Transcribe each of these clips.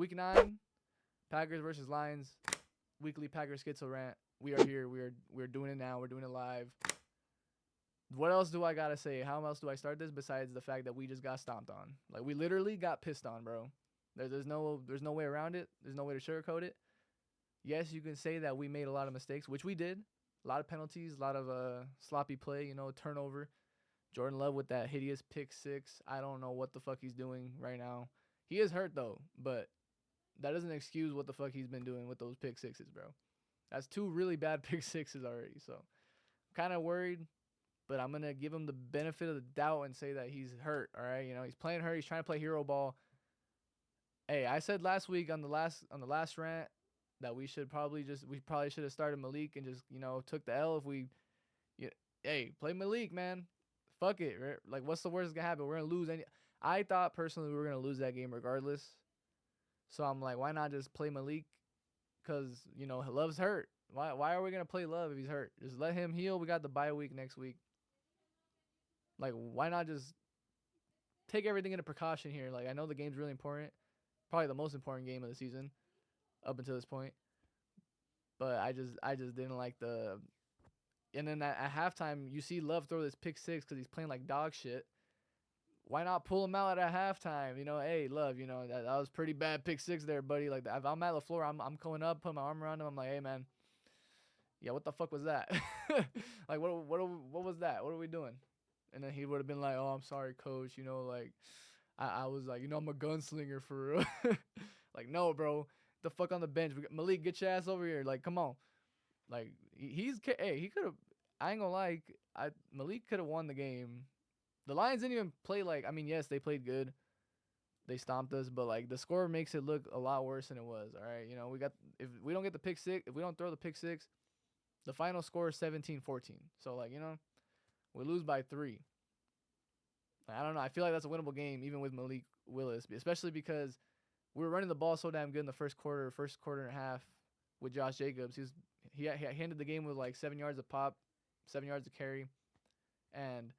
Week 9, Packers versus Lions. Weekly Packers Schizo rant. We are here. We're doing it now. We're doing it live. What else do I gotta say? How else do I start this besides the fact that we just got stomped on? Like we literally got pissed on, bro. There's no way around it. There's no way to sugarcoat it. Yes, you can say that we made a lot of mistakes, which we did. A lot of penalties, a lot of sloppy play, turnover. Jordan Love with that hideous pick 6. I don't know what the fuck he's doing right now. He is hurt though, but that doesn't excuse what the fuck he's been doing with those pick 6s, bro. That's 2 really bad pick 6s already. So, I'm kind of worried, but I'm gonna give him the benefit of the doubt and say that he's hurt. All right, he's playing hurt. He's trying to play hero ball. Hey, I said last week on the last rant that we probably should have started Malik and just took the L if we. Hey, play Malik, man. Fuck it. Right? Like, what's the worst that can happen? We're gonna lose any. I thought personally we were gonna lose that game regardless. So I'm like, why not just play Malik? Cause Love's hurt. Why are we gonna play Love if he's hurt? Just let him heal. We got the bye week next week. Like, why not just take everything into precaution here? Like, I know the game's really important, probably the most important game of the season up until this point. But I just didn't like the. And then at halftime, you see Love throw this pick 6 because he's playing like dog shit. Why not pull him out at halftime? Hey, Love, that was pretty bad pick 6 there, buddy. Like, if I'm at LaFleur, I'm going up, putting my arm around him. I'm like, hey, man, yeah, what the fuck was that? Like, what was that? What are we doing? And then he would have been like, oh, I'm sorry, coach. Like, I was like, I'm a gunslinger for real. Like, no, bro, the fuck on the bench. Malik, get your ass over here. Like, come on. Like, he could have. I ain't gonna lie. Malik could have won the game. The Lions didn't even play like. I mean, yes, they played good. They stomped us, but like the score makes it look a lot worse than it was. All right, if we don't get the pick 6, if we don't throw the pick 6, the final score is 17-14. So like we lose by 3. I don't know. I feel like that's a winnable game even with Malik Willis, especially because we were running the ball so damn good in the first quarter and a half with Josh Jacobs. He ended the game with like 7 yards of pop, 7 yards of carry, and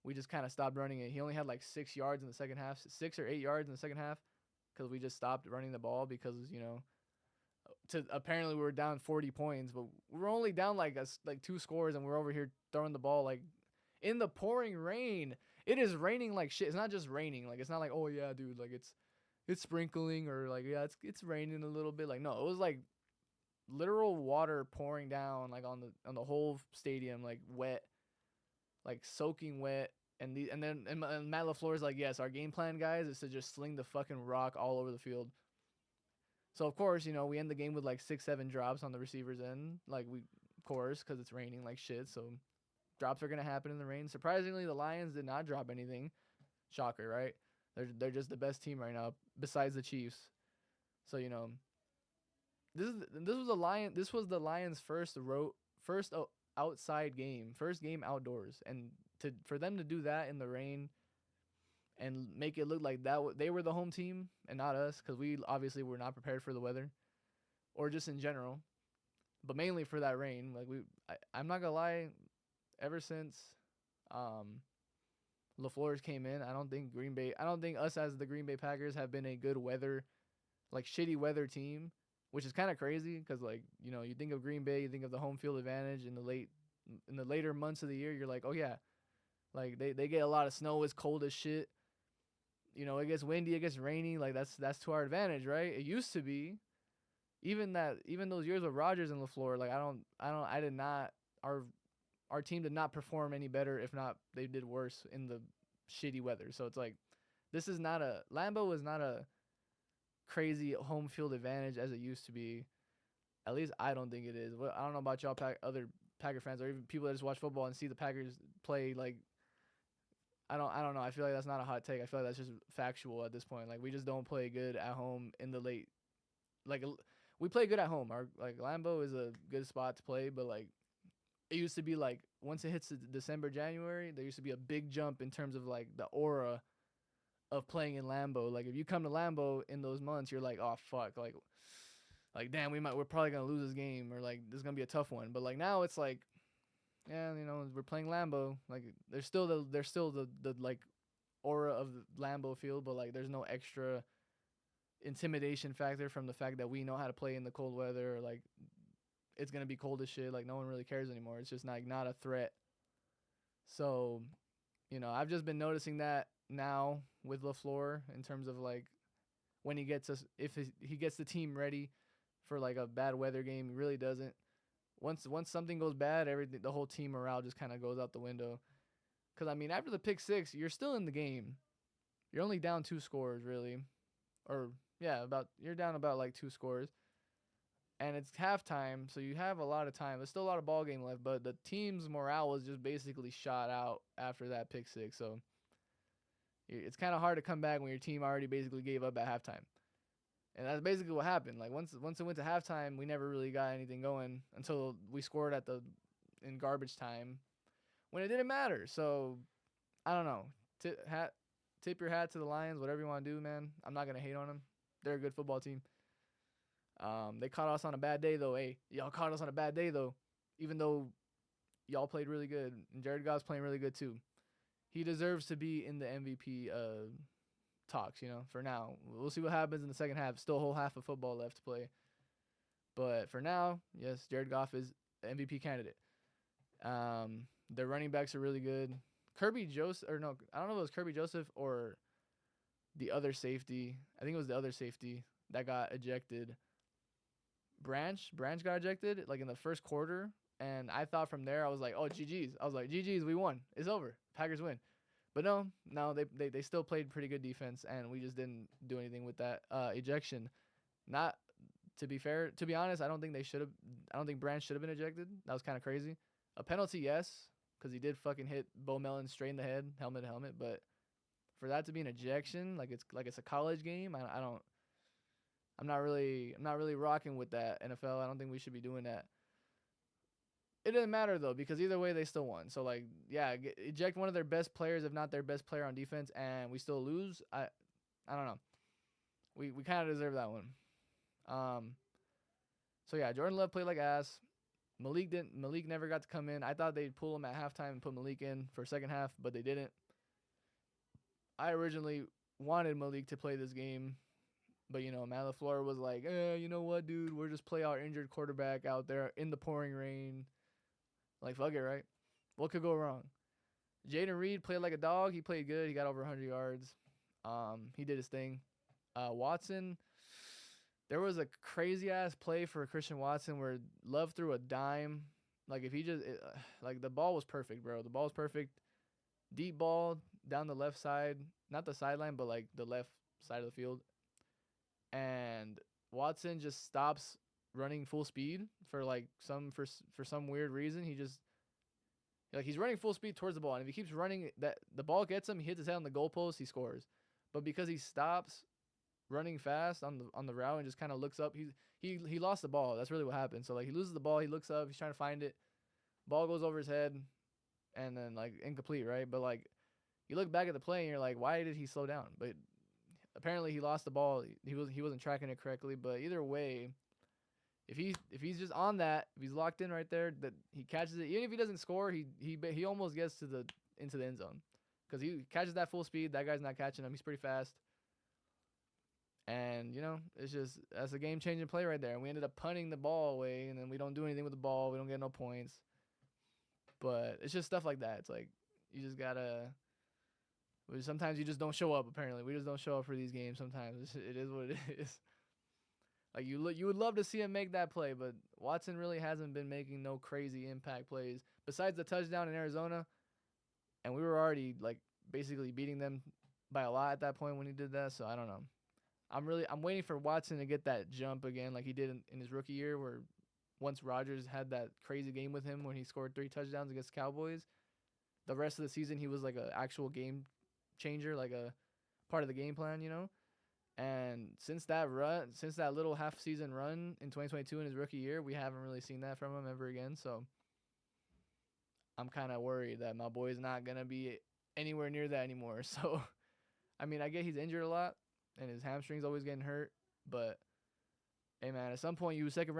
we just kind of stopped running it. He only had like 6 yards in the second half, 6 or 8 yards in the second half, because we just stopped running the ball because apparently we were down 40 points, but we were only down like 2 scores, and we're over here throwing the ball like in the pouring rain. It is raining like shit. It's not just raining. Like, it's not like, oh yeah, dude, like it's sprinkling, or like, yeah, it's raining a little bit. Like, no, it was like literal water pouring down like on the whole stadium, like wet, like soaking wet. And then Matt LaFleur is like, yes, our game plan, guys, is to just sling the fucking rock all over the field. So of course, we end the game with like 6-7 drops on the receivers end, like of course, because it's raining like shit. So drops are gonna happen in the rain. Surprisingly, the Lions did not drop anything. Shocker, right? They're just the best team right now besides the Chiefs. So this was the Lions' first outside game, first game outdoors, and for them to do that in the rain and make it look like they were the home team and not us, because we obviously were not prepared for the weather, or just in general, but mainly for that rain. Like I'm not gonna lie, ever since LaFleur's came in, I don't think us as the Green Bay Packers have been a good weather, like shitty weather team, which is kind of crazy because like you think of Green Bay, you think of the home field advantage in the later months of the year. You're like, oh yeah, like they get a lot of snow, it's cold as shit. It gets windy, it gets rainy. Like that's to our advantage, right? It used to be. Even those years with Rodgers and LaFleur, like I did not our team did not perform any better. If not, they did worse in the shitty weather. So it's like, Lambeau is not a crazy home field advantage as it used to be. At least I don't think it is. Well, I don't know about y'all, other Packer fans, or even people that just watch football and see the Packers play. Like, I don't know. I feel like that's not a hot take. I feel like that's just factual at this point. Like, we just don't play good at home in the late. Like, we play good at home. Our Lambeau is a good spot to play, but like, it used to be like once it hits December, January, there used to be a big jump in terms of like the aura of playing in Lambeau. Like, if you come to Lambeau in those months, you're like, oh fuck, like damn, we're probably gonna lose this game, or like this is gonna be a tough one. But like now it's like, yeah, we're playing Lambeau. Like there's still the like aura of the Lambeau field, but like there's no extra intimidation factor from the fact that we know how to play in the cold weather, or like it's gonna be cold as shit. Like no one really cares anymore. It's just not a threat. So, I've just been noticing that now with LaFleur in terms of like when he gets us, if he gets the team ready for like a bad weather game, he really doesn't. Once something goes bad, everything the whole team morale just kind of goes out the window. Cause I mean, after the pick six, you're still in the game. You're only down 2 scores really, or yeah, you're down about like 2 scores, and it's halftime, so you have a lot of time. There's still a lot of ball game left, but the team's morale was just basically shot out after that pick six. So it's kind of hard to come back when your team already basically gave up at halftime. And that's basically what happened. Like once it went to halftime, we never really got anything going until we scored in garbage time when it didn't matter. So I don't know. Tip your hat to the Lions, whatever you want to do, man. I'm not gonna hate on them. They're a good football team. They caught us on a bad day though. Hey, y'all caught us on a bad day though. Even though y'all played really good and Jared Goff's playing really good too. He deserves to be in the MVP talks, for now. We'll see what happens in the second half. Still a whole half of football left to play. But for now, yes, Jared Goff is the MVP candidate. Their running backs are really good. Kirby Joseph, or no, I don't know if it was Kirby Joseph or the other safety. I think it was the other safety that got ejected. Branch got ejected like in the first quarter. And I thought from there, I was like, oh, GG's. I was like, GG's, we won. It's over. Packers win. But no, they still played pretty good defense, and we just didn't do anything with that ejection. Not to be fair, to be honest, I don't think Branch should have been ejected. That was kind of crazy. A penalty, yes, because he did fucking hit Bo Melon straight in the head, helmet to helmet. But for that to be an ejection, like it's a college game, I'm not really rocking with that, NFL. I don't think we should be doing that. It doesn't matter though, because either way they still won. So like, yeah, eject one of their best players, if not their best player on defense, and we still lose. I don't know. We kind of deserve that one. So yeah, Jordan Love played like ass. Malik never got to come in. I thought they'd pull him at halftime and put Malik in for second half, but they didn't. I originally wanted Malik to play this game, but Matt LaFleur was like, you know what, dude? We'll just play our injured quarterback out there in the pouring rain. Like, fuck it, right? What could go wrong? Jaden Reed played like a dog. He played good. He got over 100 yards. He did his thing. Watson, there was a crazy-ass play for Christian Watson where Love threw a dime. Like, if he just like, the ball was perfect, bro. The ball was perfect. Deep ball down the left side. Not the sideline, but, like, the left side of the field. And Watson just stops running full speed for some weird reason. He's running full speed towards the ball, and if he keeps running, that the ball gets him, he hits his head on the goalpost, he scores. But because he stops running fast on the route and just kind of looks up, he lost the ball. That's really what happened. So like he loses the ball, he looks up, he's trying to find it, ball goes over his head, and then like incomplete, right? But like you look back at the play and you're like, why did he slow down? But apparently he lost the ball. He wasn't tracking it correctly. But either way, if he's just on that, if he's locked in right there, that he catches it. Even if he doesn't score, he almost gets into the end zone because he catches that full speed. That guy's not catching him. He's pretty fast. And that's a game changing play right there. And we ended up punting the ball away, and then we don't do anything with the ball. We don't get no points. But it's just stuff like that. It's like you just gotta. Sometimes you just don't show up. Apparently, we just don't show up for these games. Sometimes it is what it is. Like you would love to see him make that play, but Watson really hasn't been making no crazy impact plays besides the touchdown in Arizona, and we were already like basically beating them by a lot at that point when he did that. So I don't know. I'm waiting for Watson to get that jump again, like he did in his rookie year, where once Rodgers had that crazy game with him when he scored 3 touchdowns against the Cowboys. The rest of the season he was like an actual game changer, like a part of the game plan, And since that little half season run in 2022 in his rookie year, we haven't really seen that from him ever again. So I'm kind of worried that my boy's not going to be anywhere near that anymore. So, I mean, I get he's injured a lot and his hamstring's always getting hurt, but hey man, at some point early second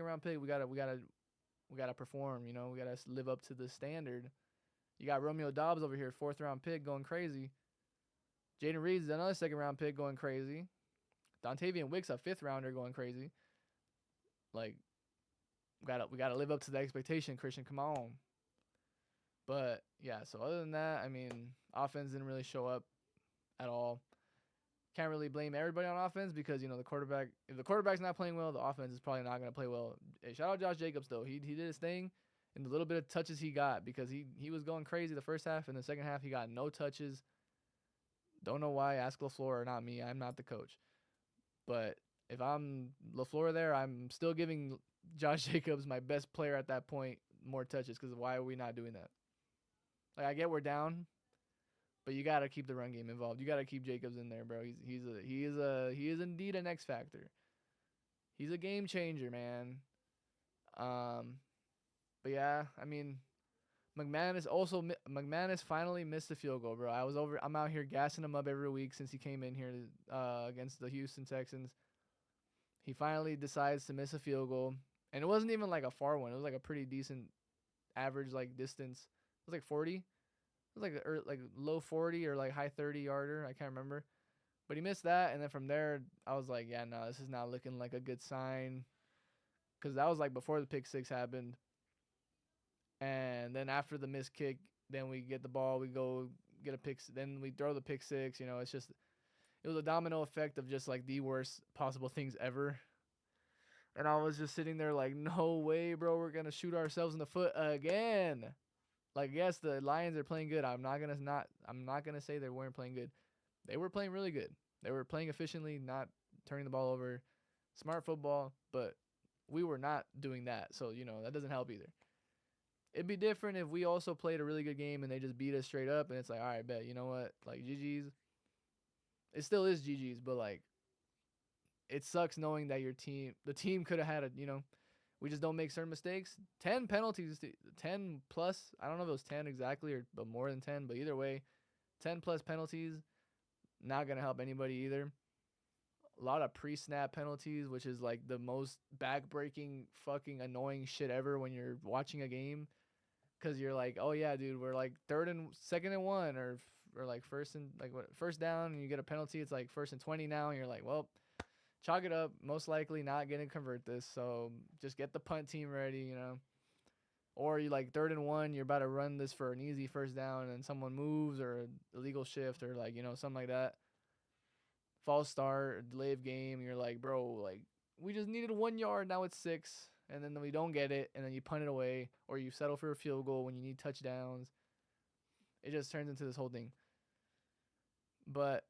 round pick, we got to perform, we got to live up to the standard. You got Romeo Doubs over here, 4th round pick going crazy. Jaden Reed's another 2nd round pick going crazy. Dontavian Wicks, a 5th rounder, going crazy. Like, we gotta live up to the expectation, Christian. Come on. But yeah, so other than that, I mean, offense didn't really show up at all. Can't really blame everybody on offense because, you know, the quarterback, if the quarterback's not playing well, the offense is probably not going to play well. Hey, shout out Josh Jacobs, though. He did his thing in the little bit of touches he got because he was going crazy the first half. And the second half, he got no touches. Don't know why. Ask LaFleur, not me. I'm not the coach. But if I'm LaFleur there, I'm still giving Josh Jacobs, my best player at that point, more touches because why are we not doing that? Like, I get we're down, but you gotta keep the run game involved. You gotta keep Jacobs in there, bro. He is indeed an X factor. He's a game changer, man. But yeah, I mean, McManus finally missed the field goal, bro. I'm out here gassing him up every week since he came in here against the Houston Texans. He finally decides to miss a field goal, and it wasn't even like a far one. It was like a pretty decent average like distance. It was like 40. It was like low 40 or like high 30 yarder. I can't remember. But he missed that, and then from there, I was like, yeah, no, this is not looking like a good sign. Because that was like before the pick six happened. And then after the missed kick, then we get the ball, we go get a pick, then we throw the pick six. You know, it was a domino effect of just like the worst possible things ever. And I was just sitting there like, no way, bro, we're going to shoot ourselves in the foot again. Like, yes, the Lions are playing good. I'm not gonna say they weren't playing good. They were playing really good. They were playing efficiently, not turning the ball over. Smart football, but we were not doing that. So, you know, that doesn't help either. It'd be different if we also played a really good game and they just beat us straight up and it's like, all right, bet, you know what? Like, GG's. It still is GG's, but like, it sucks knowing that the team could have had we just don't make certain mistakes. 10 penalties, 10 plus. I don't know if it was 10 exactly but more than 10. But either way, 10 plus penalties, not going to help anybody either. A lot of pre-snap penalties, which is like the most back-breaking, fucking annoying shit ever when you're watching a game. Because you're like, oh yeah, dude, we're like second and 1 or like first down and you get a penalty. It's like 1st and 20 now. And you're like, well, chalk it up. Most likely not going to convert this. So just get the punt team ready, you know. Or you like 3rd and 1, you're about to run this for an easy first down and someone moves or illegal shift or like, you know, something like that. False start or delay of game. You're like, bro, like we just needed 1 yard. Now it's 6. And then we don't get it. And then you punt it away or you settle for a field goal when you need touchdowns. It just turns into this whole thing. But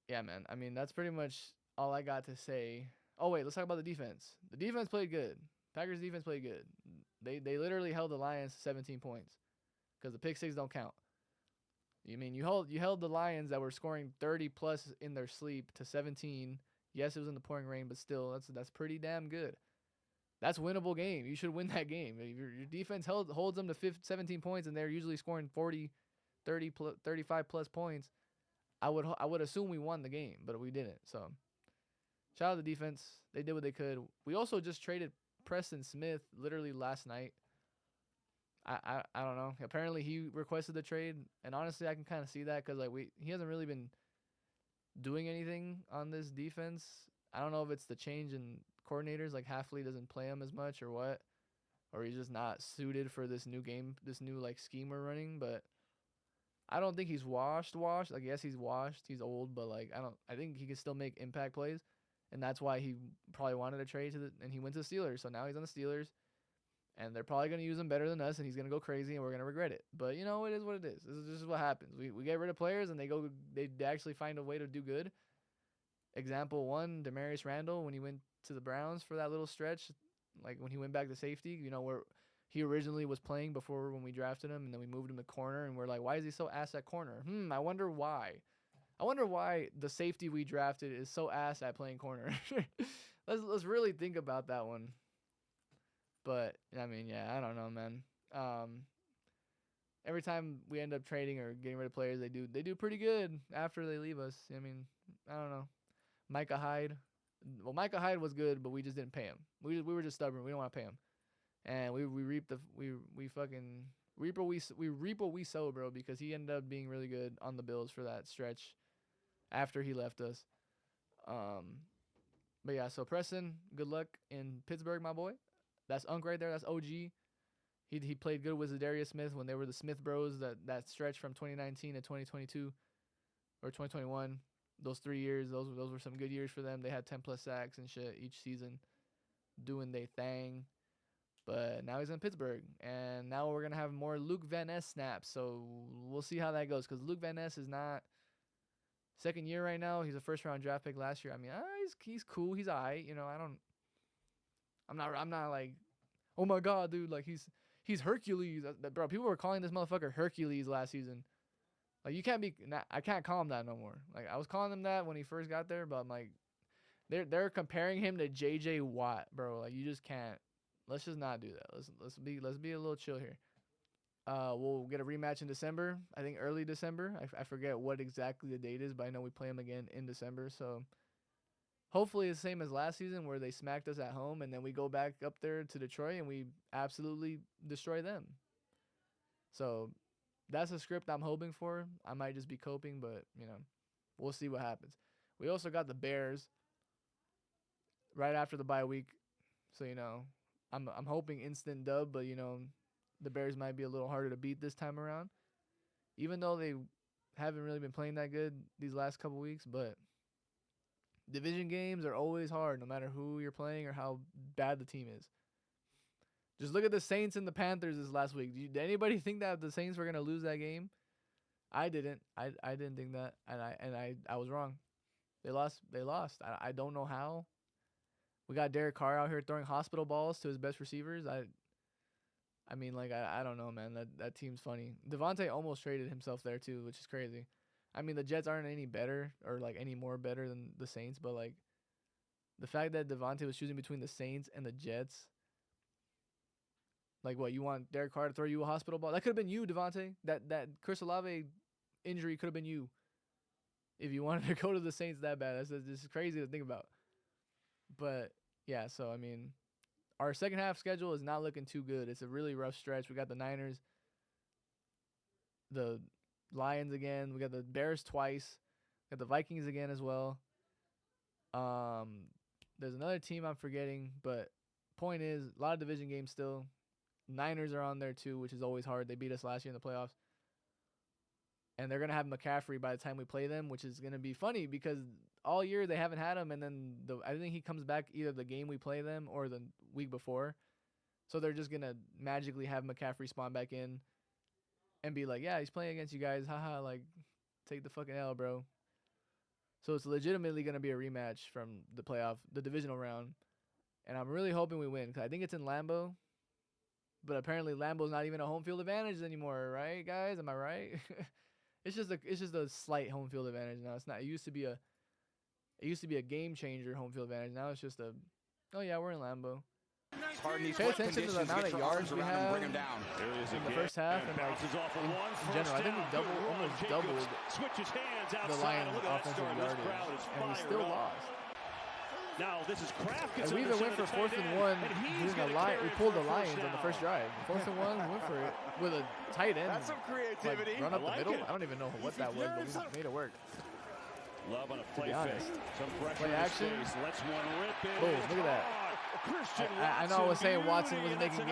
yeah, man, I mean, that's pretty much all I got to say. Oh, wait, let's talk about the defense. The defense played good. Packers defense played good. They literally held the Lions to 17 points because the pick six don't count. You mean you held the Lions that were scoring 30 plus in their sleep to 17. Yes, it was in the pouring rain, but still, that's pretty damn good. That's winnable game. You should win that game. Your defense holds them to 17 points, and they're usually scoring 40, 30, 35 plus points. I would assume we won the game, but we didn't. So, shout out to the defense. They did what they could. We also just traded Preston Smith literally last night. I don't know. Apparently he requested the trade, and honestly, I can kind of see that because like he hasn't really been doing anything on this defense. I don't know if it's the change in coordinators, like Hafley doesn't play him as much or what, or he's just not suited for this new game, this new like scheme we're running. But I don't think he's washed. Like, yes, he's washed. He's old, but like I think he can still make impact plays, and that's why he probably wanted a trade and he went to the Steelers. So now he's on the Steelers, and they're probably gonna use him better than us, and he's gonna go crazy, and we're gonna regret it. But you know, it is what it is. This is what happens. We get rid of players, and they actually find a way to do good. Example one, Demarius Randall, when he went to the Browns for that little stretch, like when he went back to safety, you know, where he originally was playing before when we drafted him, and then we moved him to corner, and we're like, why is he so ass at corner? I wonder why. I wonder why the safety we drafted is so ass at playing corner. Let's really think about that one. But I mean, yeah, I don't know, man. Every time we end up trading or getting rid of players, they do pretty good after they leave us. I mean, I don't know. Micah Hyde. Well, Micah Hyde was good, but we just didn't pay him. We were just stubborn. We don't want to pay him. And we reap we fucking reap what we sow, bro, because he ended up being really good on the Bills for that stretch after he left us. But yeah, so Preston, good luck in Pittsburgh, my boy. That's Unk right there. That's OG. He played good with Zadarius Smith when they were the Smith Bros. That stretch from 2019 to 2022 or 2021. Those 3 years, those were some good years for them. They had 10+ sacks and shit each season, doing their thing. But now he's in Pittsburgh, and now we're gonna have more Luke Van Ness snaps. So we'll see how that goes, because Luke Van Ness is not second year right now. He's a first-round draft pick last year. I mean, he's cool. He's alright. You know, I'm not like, oh my god, dude, like he's Hercules, bro. People were calling this motherfucker Hercules last season. Like, you can't be, I can't call him that no more. Like, I was calling him that when he first got there, but I'm like, they're comparing him to JJ Watt, bro. Like, you just can't. Let's just not do that. Let's be a little chill here. We'll get a rematch in December. I think early December. I forget what exactly the date is, but I know we play them again in December. So hopefully it's the same as last season, where they smacked us at home, and then we go back up there to Detroit and we absolutely destroy them. So that's a script I'm hoping for. I might just be coping, but you know, we'll see what happens. We also got the Bears right after the bye week, so you know, I'm hoping instant dub, but you know, the Bears might be a little harder to beat this time around, even though they haven't really been playing that good these last couple weeks. But division games are always hard, no matter who you're playing or how bad the team is. Just look at the Saints and the Panthers this last week. Did anybody think that the Saints were gonna lose that game? I didn't. I didn't think that, and I was wrong. They lost. I don't know how. We got Derek Carr out here throwing hospital balls to his best receivers. I mean, like, I don't know, man. That team's funny. Devontae almost traded himself there too, which is crazy. I mean, the Jets aren't any better or like any more better than the Saints, but like the fact that Devontae was choosing between the Saints and the Jets. Like, what, you want Derek Carr to throw you a hospital ball? That could have been you, Devontae. That Chris Olave injury could have been you if you wanted to go to the Saints that bad. That's just crazy to think about. But yeah, so I mean, our second half schedule is not looking too good. It's a really rough stretch. We got the Niners, the Lions again. We got the Bears twice. We got the Vikings again as well. There's another team I'm forgetting, but point is, a lot of division games still. Niners are on there too, which is always hard. They beat us last year in the playoffs. And they're going to have McCaffrey by the time we play them, which is going to be funny because all year they haven't had him, and then I think he comes back either the game we play them or the week before. So they're just going to magically have McCaffrey spawn back in and be like, yeah, he's playing against you guys. Haha, like, take the fucking L, bro. So it's legitimately going to be a rematch from the divisional round. And I'm really hoping we win because I think it's in Lambeau. But apparently Lambeau's not even a home field advantage anymore, right, guys? Am I right? It's just a slight home field advantage now. It's not. It used to be a game changer home field advantage. Now it's just oh yeah, we're in Lambeau. Pay attention to the amount of yards we have in the first half, and like in general, I think we almost doubled the Lions' offensive yardage, and we still lost. Now this is Kraft. And we even went for 4th and 1 doing we pulled the Lions on the first drive. 4th and 1, we went for it with a tight end. That's some creativity. Like, run up the middle. I don't even know what that was, but we made it work. Love on a play fake. Some play action. Let's one rip it. Boom, look at that. I know I was saying Watson wasn't making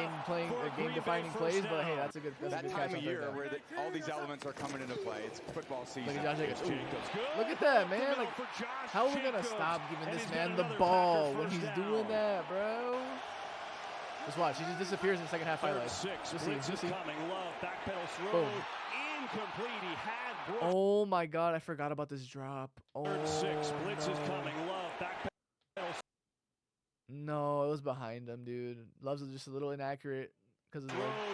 game-defining plays, but hey, that's a good catch. That time of year where all these elements are coming into play. It's football season. Look at Josh Jacobs. Look at that, man. Like, how are we gonna stop giving this man the ball when he's doing that, bro? Just watch. He just disappears in the second half highlights. Just see. Boom. Oh my God, I forgot about this drop. Oh no, it was behind him, dude. Love's just a little inaccurate because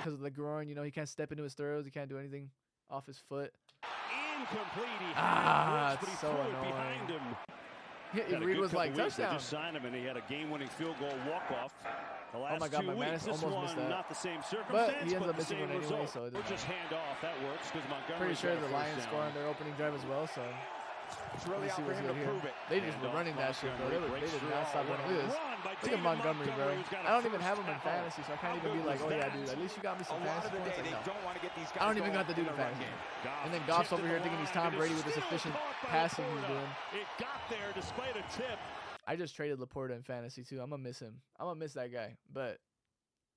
of the groin. You know, he can't step into his throws. He can't do anything off his foot. It's so annoying. Reed was like, touchdown. Just signed him, and he had a game-winning field goal walk-off. Oh my God, McManus almost missed that. Not the same but he ends up missing one anyway, so it doesn't just hand off. That works because Montgomery. Pretty sure the Lions score on their opening drive as well, so. It's really out for him to prove it. They just were running that shit, bro. They did not stop running. Look at this. Look at Montgomery, bro. I don't even have him in fantasy, so I can't even be like, oh yeah, dude, at least you got me some fantasy points. Like, no. I don't even got the dude in fantasy. And then Goff's over here thinking he's Tom Brady with this efficient passing he's doing. It got there despite a tip. I just traded Laporta in fantasy too. I'm gonna miss him. I'm gonna miss that guy. But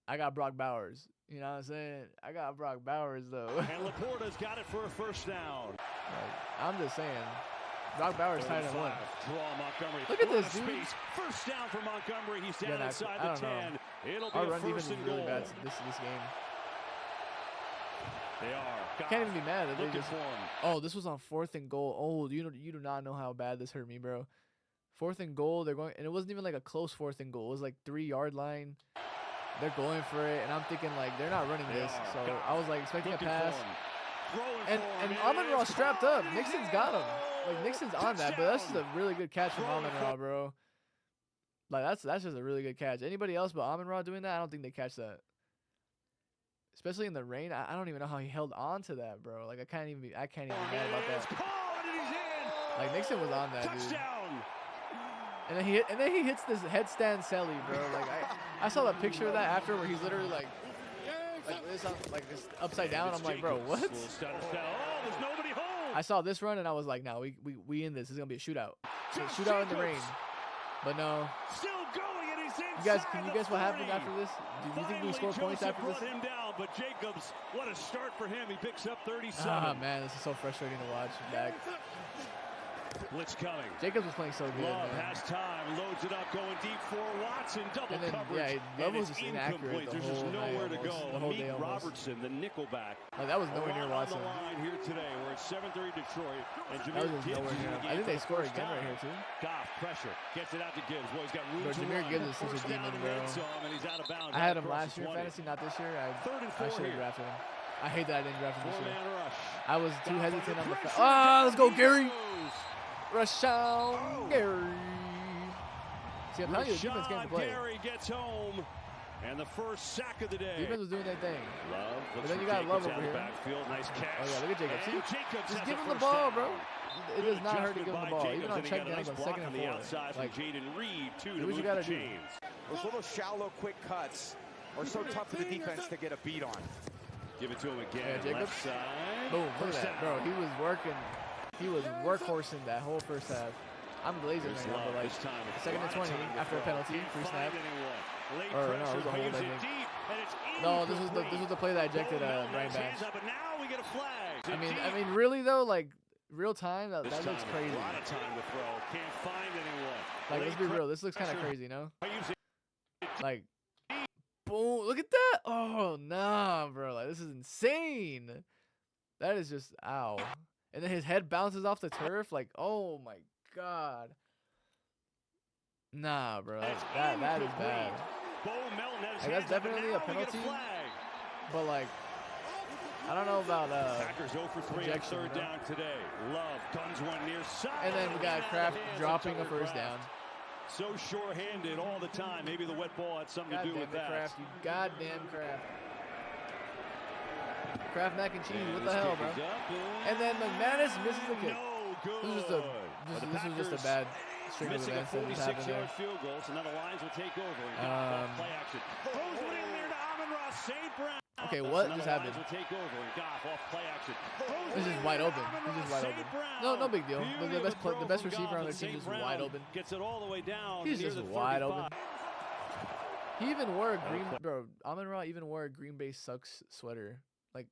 I got Brock Bowers. You know what I'm saying? I got Brock Bowers though. And Laporta's got it for a first down. Like, I'm just saying. Brock Bowers tied at 1. Draw Montgomery. Look at Run this, of dude. space. First down for Montgomery. He's down Again, inside I the don't 10. It'll be Our a run first defense is and really goal. bad this game. They are. I can't even be mad that they Looking just. for him. Oh, this was on 4th and goal. Oh, you do not know how bad this hurt me, bro. 4th and goal. They're going, and it wasn't even like a close 4th and goal. It was like 3-yard line. They're going for it, and I'm thinking like they're not running They this. are. So Got I was like expecting a Looking pass. for him. Throwing And for him. Amon Ra It's strapped caught, up. and Nixon's it's got in. him. Like Nixon's on that, but that's just a really good catch from Throwing Amon Ra, bro. Like that's just a really good catch. Anybody else but Amon Ra doing that, I don't think they catch that. Especially in the rain, I don't even know how he held on to that, bro. Like I can't even be mad about It's that. caught, and he's in. Like Nixon was on that, dude. Touchdown. And then he hits this headstand Selly, bro. Like I saw the picture of that after where he's literally like this upside down. I'm like, bro, what? Oh, there's nobody home. I saw this run and I was like, no, we in this. It's gonna be a shootout. It's a shootout in the rain. But no. Still going, and he's You guys, inside can you the guess what happened 40. after this? Do you think we Finally, score points Joseph after this? brought him down, but Jacobs, what a start for him. He picks up 37. Ah man, this is so frustrating to watch. Back. Blitz coming. Jacobs was playing so good, Love man. has time, loads it up, going deep for Watson, double And then, coverage. yeah, Love and was it's just inaccurate incomplete. the There's just whole nowhere night to go. almost, the whole day Meet almost. Robertson, the nickelback. Like that was nowhere near on Watson. the line here today. We're at 7:30 Detroit, and That Jameer was just Gibbs nowhere is in near. the I game think for they the score first again right time. here too. Goff pressure gets it out to Gibbs. Well, he's got room Bro, to Jameer run. Gibbs is such a First down demon, in the bro. red zone, and he's out of bounds I had right him across last the year in 20. fantasy, not this year. Third and I 4 should have here. drafted him. I hate that I didn't draft him this year. Four-man rush. I was too Goff hesitant under on the. pressure. Ah, let's go, Gary. Goes. Rashawn Gary. See, I'm telling you, the defense came to Rashawn play. Gary gets home, and the first sack of the day. Defense was doing their thing. Love, But then you got Love over here. Backfield. Nice catch. Oh yeah, look at Jacobs. See, And Jacobs just has give a him the first ball, down. bro. It Good does not hurt to adjustment give him the by ball, Jacobs, even on and he check got a downs nice on block 2nd on and the 4. outside Like, from Jaden Reed, too, do to what you move gotta to do. James. Those little shallow, quick cuts are so tough for the defense to get a beat on. Give it to him again. Yeah, Jacobs. Left side. boom, look at First that, down. bro. He was working. He was workhorsing that whole first half. I'm glazing There's right now, Love but like this time. second and 20 after a penalty, Can't free find snap. anyone. Late Or, no, it pressure, was a hold, plays I it think. deep, and it's No, this was the play that ejected Bo Melton Brian has hands Banks. up, but now we get a flag. I mean, really though, like real time, that This looks time, crazy. A lot of time to throw. Can't find anyone. Like, let's Late be real. This looks kind of pressure. crazy, no? Using Like, boom! Look at that! Oh nah, bro. Like this is insane. That is just ow. And then his head bounces off the turf. Like, oh my god. Nah, bro. That is bad. Bo Melton has Like, that's hands up, and definitely a now we get penalty. flag. But like, I don't know about Packers 0 for 3 on ejection, third you know? down today. Love guns one near side. And then we got Out of Kraft hands of dropping a Tucker first Kraft. down. So sure-handed all the time. Maybe the wet ball had something to do Goddamn with it, that. Kraft. You goddamn Kraft. Kraft mac and cheese. And What the this hell, kick bro? is up, And then McManus misses the kick. No good. This was just a bad string of Missing a events that just happened there. 46-yard field goal, so now the Lions will take over and get off play action. Throws one in there to Amon-Ra St. Brown. Okay, So what now just the happened? Lions will take over and Goff off play action. He's just wide open. He's just wide open. No big deal. The best receiver on their team is wide open. Gets it all the way down. He's near just the wide 35. open. He even wore a green, bro. Amon-Ra even wore a Green Bay sucks sweater. Like,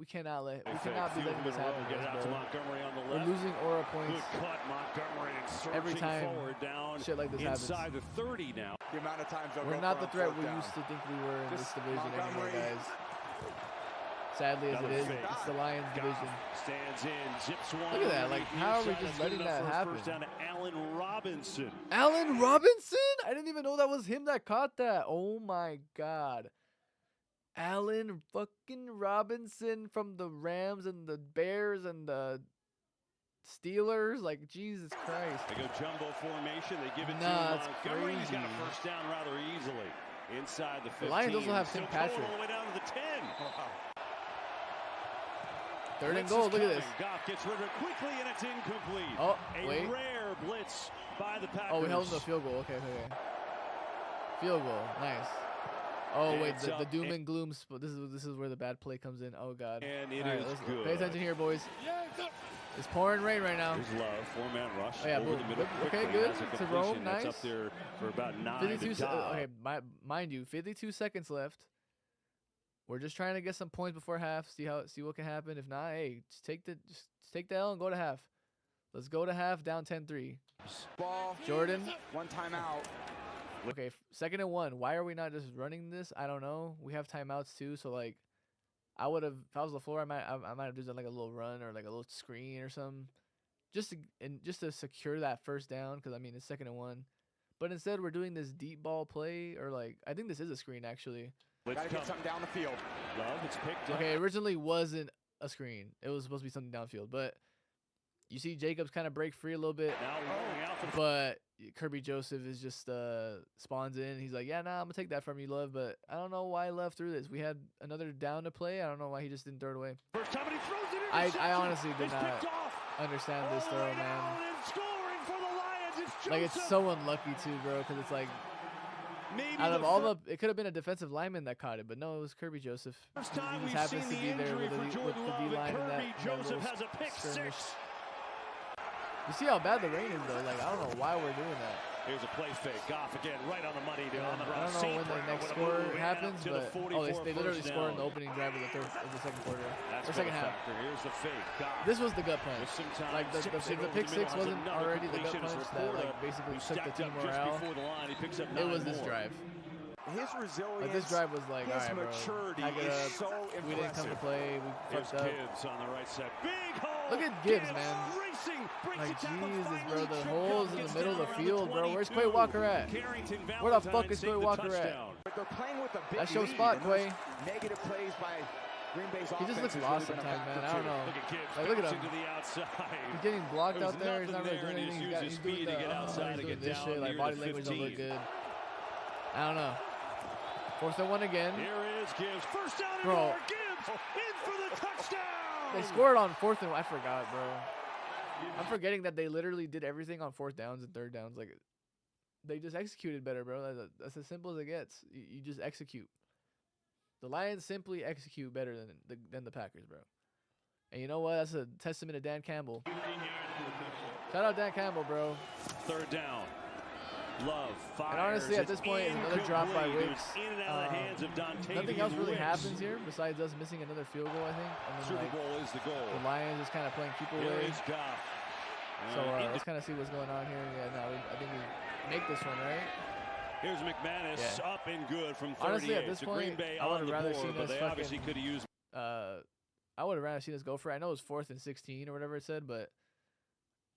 we cannot be letting this happen, Get it out to bro. Montgomery on the We're left. losing aura Good points cut, Montgomery, and surging every time forward down shit like this happens. inside the 30 now. The amount of times they'll We're go not for the a threat fourth we down. used to think we were in this Just division anymore, Montgomery. guys. Sadly as it Another is, fake. it's the Lions division. Stands in, zips one. Look at that, like, underneath how are we near side. just That's good letting enough that for a happen? First down to Allen Robinson. Allen Robinson? I didn't even know that was him that caught that. Oh my god. Allen fucking Robinson from the Rams and the Bears and the Steelers. Like, Jesus Christ. They go jumbo formation. They give it Nah, to that's Montgomery. He's got a crazy. first down rather easily. Inside the 15. The Lions also have Still Tim going Patrick. all the way down to the 10. Third and Blitz goal. is Look at coming. this. Goff gets rid of it quickly, and it's incomplete. Oh, A wait. rare blitz by the Packers. Oh, we held him to a field goal. Okay. Field goal. Nice. Oh, And wait. it's The up. doom and gloom. This is where the bad play comes in. Oh, God. And it All right, is let's good. pay attention here, boys. It's pouring rain right now. Here's Love, four-man rush. Oh, yeah, over boom. the middle Okay, quickly. good. Has a It's a roll. completion that's Nice. up there for about 9 52 to Dobb. okay, mind you, 52 seconds left. We're just trying to get some points before half. See what can happen. If not, hey, just take the L and go to half. Let's go to half. Down 10-3. Ball. Jordan. One timeout. Okay, 2nd and 1. Why are we not just running this? I don't know. We have timeouts too, so like, I would have if I was LaFleur, I might have done like a little run or like a little screen or something, just to secure that first down. Because I mean it's 2nd and 1, but instead we're doing this deep ball play or like I think this is a screen actually. Gotta get something down the field. Love, it's picked up. Okay, it originally wasn't a screen. It was supposed to be something downfield, but you see Jacobs kind of break free a little bit. Now rolling out for the But Kirby Joseph is just spawns in. He's like, yeah, nah, I'm gonna take that from you, Love. But I don't know why Love threw this. We had another down to play. I don't know why he just didn't throw it away. first time, and he throws it. I honestly did It's not picked off. understand this All throw, the way man. down and scoring for the Lions. It's Like it's Joseph. so unlucky too, bro. Because it's like Maybe out of the all the, it could have been a defensive lineman that caught it, but no, it was Kirby Joseph. first He time just we've happens seen to the be there injury with for the Jordan Love, D line and in that Kirby Joseph little has a pick skirmish. 6. You see how bad the rain is though. Like I don't know why we're doing that. Here's a play fake. Goff again, right on the money. Yeah, On the I don't know when the next score happens, but they literally scored in the opening drive of the second quarter That's or second half. Here's the fake. Goff. This was the gut punch. With some time, Like the pick six wasn't already the gut punch that like basically took the team morale. It was this drive. His resilience. Like this drive was like, all his right, bro, maturity pack it is up. so impressive. We didn't come to play. We Here's fucked up. Gibbs on the right side. Big hole. Look at Gibbs, man. Racing, breaks Like the tackle, Jesus, bro, finally the tripped holes up, in the gets middle of down the around field, bro. Where's 22. Quay Walker at? Carrington Where the Valentine fuck is saved Quay the Walker at? touchdown. But they're playing with a big That shows lead, spot, and those Quay. Negative plays by Green Bay's He just offense looks has lost really been a sometimes, man. factor I don't too. know. Look at Gibbs. Like, look at bouncing him. to the outside. He's getting blocked There was out there. He's not nothing really there, doing and he anything. just He's used his speed doing to get outside he's to doing get this down shit. Like near body the language don't look 15. good. I don't know. 4th and 1 again. Here is Gibbs. First down and Bro. more. Gibbs in for the touchdown. They scored on 4th and I forgot, bro. I'm forgetting that they literally did everything on 4th downs and 3rd downs. Like they just executed better, bro. That's as simple as it gets. You just execute. The Lions simply execute better than the Packers, bro. And you know what? That's a testament to Dan Campbell. Shout out Dan Campbell, bro. 3rd down. Love fires. And honestly, at this point, it's another drop by incomplete. Wicks. It was in and out of the hands of Dontavian Nothing else really Wicks. happens here besides us missing another field goal, I think. And then, Super like, Bowl is the goal. the Lions just kind of playing keep Here away. is Goff. So into- let's kind of see what's going on here. Yeah, no, I think we make this one, right? Here's McManus Yeah. up and good from 38. Honestly, at this So Green point, Bay I would on have the rather board, seen but us they obviously fucking- could have used I would have rather seen us go for it. I know it was 4th and 16 or whatever it said, but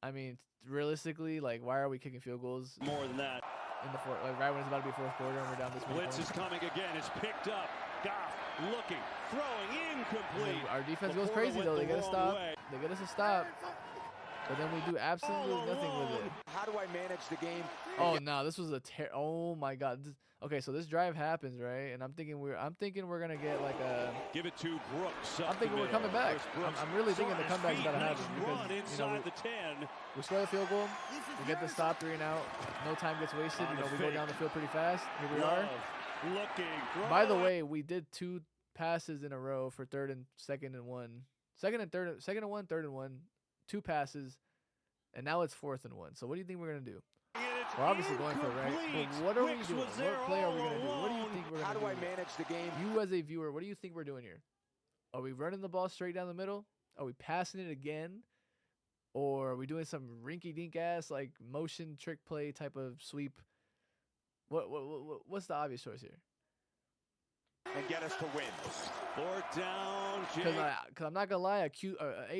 I mean, realistically, like, why are we kicking field goals more than that. in the fourth? Like, right when it's about to be 4th quarter and we're down this many Blitz is points. coming again. It's picked up. Goff looking, throwing, And incomplete. then our defense goes Laporta crazy went though. the They get a wrong stop. way. They get us a stop. But then we do absolutely All nothing with it. alone. How do I manage the game? Oh no, this was a oh my god. Okay, so this drive happens, right? And I'm thinking we're gonna get like a. Give it to Brooks. I'm thinking we're coming back. I'm really thinking the comeback's gotta happen Run because inside the 10. we score the field goal, we get the stop 3 and out, no time gets wasted. On You know, the we go fake. down the field pretty fast. Here we are. Love looking. By the throwing. way, we did 2 passes in a row for 3rd and 2nd and 1, 2nd and 3rd, 2nd and 1, 3rd and 1, 2 passes, and now it's 4th and 1. So what do you think we're gonna do? We're obviously going for it, right? Incomplete. But what are we Wicks doing? was there What play are we all gonna do? What do you along. think we're How gonna do I do? manage the game? You as a viewer, what do you think we're doing here? Are we running the ball straight down the middle? Are we passing it again? Or are we doing some rinky-dink ass like motion trick play type of sweep? What's the obvious choice here? And get us to win. 4th down. Because Jake. I'm not gonna lie,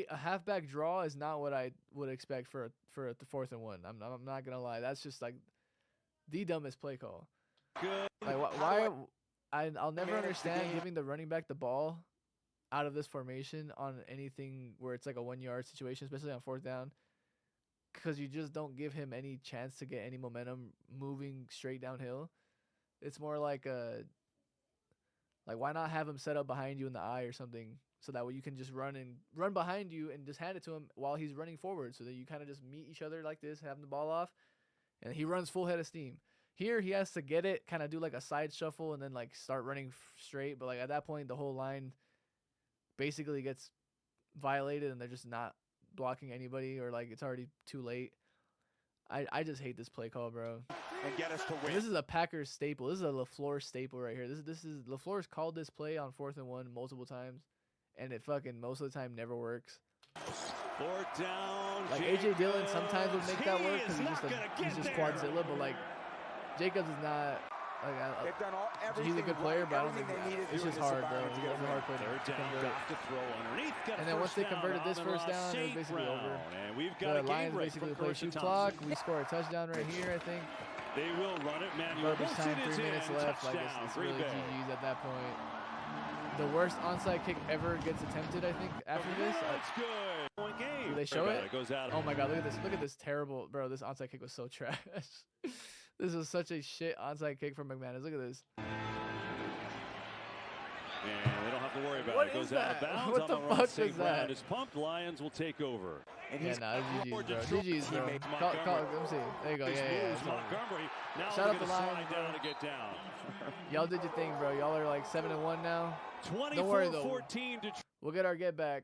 a halfback draw is not what I would expect for the 4th and 1. I'm not gonna lie. That's just like the dumbest play call. Good. Like How do I'll never manage the understand game? giving the running back the ball out of this formation on anything where it's like a 1-yard situation, especially on 4th down, because you just don't give him any chance to get any momentum moving straight downhill. It's more like why not have him set up behind you in the eye or something, so that way you can just run behind you and just hand it to him while he's running forward, so that you kind of just meet each other like this, having the ball off, and he runs full head of steam. Here he has to get it, kind of do like a side shuffle, and then like start running straight. But like at that point, the whole line basically gets violated, and they're just not blocking anybody or like it's already too late. I just hate this play call, bro. And get us to win. This is a Packers staple. This is a LaFleur staple right here. This is LaFleur's called this play on 4th and 1 multiple times, and it fucking most of the time never works. Fourth down. Like AJ Dillon sometimes would make that work because he's just Quadzilla, but like Jacobs is not. Like They've done he's a good player, but I don't think it's just hard, bro. To It's get a hard play to convert. And then once they converted this first down, it was basically over. And we've got The Lions basically play shoot clock. We score a touchdown right here, I think. They will run it. Manuel Garbage time, 3 minutes left. Like it's really GG's at that point. The worst onside kick ever gets attempted, I think, after this. That's good. Do they show it? Goes out. Oh my god, look at this. Look at this terrible, bro. This onside kick was so trash. This was such a shit onside kick from McManus. Look at this. And they don't have to worry about What it. It is goes out of that? bounds. What on the run. fuck St. was Brown that? is pumped. Lions will take over. And Yeah, he's nah, it's GG's, bro. GG's, bro. Teammate Let me see. There you go. Yeah. Montgomery. Now Shout out they're the gonna Lions, slide down to get down. Y'all did your thing, bro. Y'all are like 7-1 now. 24-14 Detroit. We'll get our get back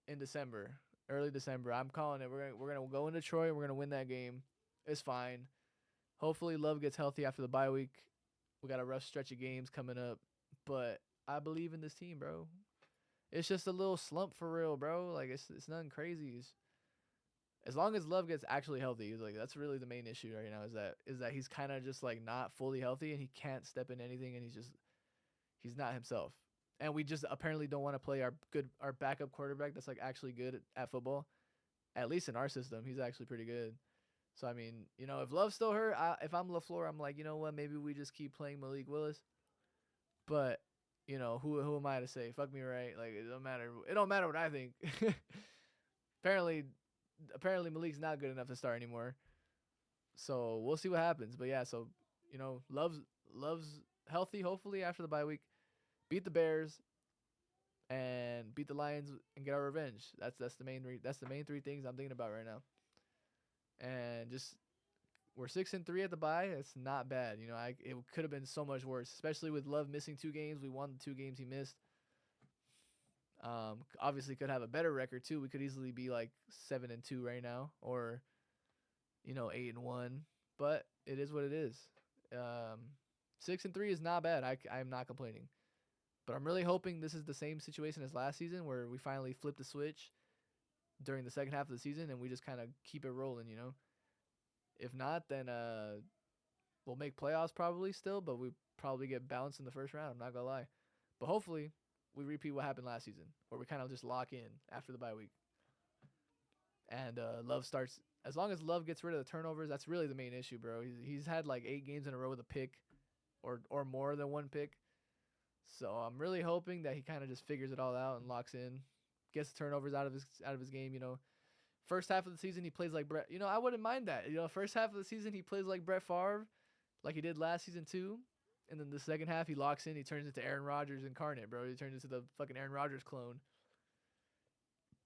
in December, early December. I'm calling it. We're gonna go in Detroit. We're gonna win that game. It's fine. Hopefully, Love gets healthy after the bye week. We got a rough stretch of games coming up, but I believe in this team, bro. It's just a little slump for real, bro. Like it's nothing crazy. As long as Love gets actually healthy, like that's really the main issue right now. Is that he's kind of just like not fully healthy and he can't step in anything and he's not himself. And we just apparently don't want to play our backup quarterback that's like actually good at football. At least in our system, he's actually pretty good. So I mean, you know, if Love's still hurt, if I'm LaFleur, I'm like, you know what, maybe we just keep playing Malik Willis. But you know, who am I to say? Fuck me, right? Like it don't matter. It don't matter what I think. Apparently Malik's not good enough to start anymore. So we'll see what happens. But yeah, so you know, Love's healthy. Hopefully after the bye week, beat the Bears and beat the Lions and get our revenge. That's the main three things I'm thinking about right now. And just we're 6-3 at the bye. It's not bad. You know, it could have been so much worse, especially with Love missing 2 games. We won the 2 games he missed. Obviously could have a better record too. We could easily be like 7-2 right now, or you know 8-1. But it is what it is. 6-3 is not bad. I'm not complaining. But I'm really hoping this is the same situation as last season, where we finally flip the switch during the second half of the season and we just kind of keep it rolling, you know. If not, then we'll make playoffs probably still, but we probably get bounced in the first round. I'm not gonna lie, but hopefully we repeat what happened last season, where we kind of just lock in after the bye week. And Love starts. As long as Love gets rid of the turnovers, that's really the main issue, bro. He's had like 8 games in a row with a pick, or more than 1 pick. So I'm really hoping that he kind of just figures it all out and locks in, gets the turnovers out of his game. You know, first half of the season he plays like Brett. You know, I wouldn't mind that. You know, first half of the season he plays like Brett Favre, like he did last season too. And then the second half he locks in. He turns into Aaron Rodgers incarnate, bro. He turns into the fucking Aaron Rodgers clone.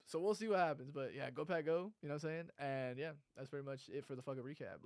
So we'll see what happens. But yeah, go Pack go. You know what I'm saying? And yeah, that's pretty much it for the fucking recap.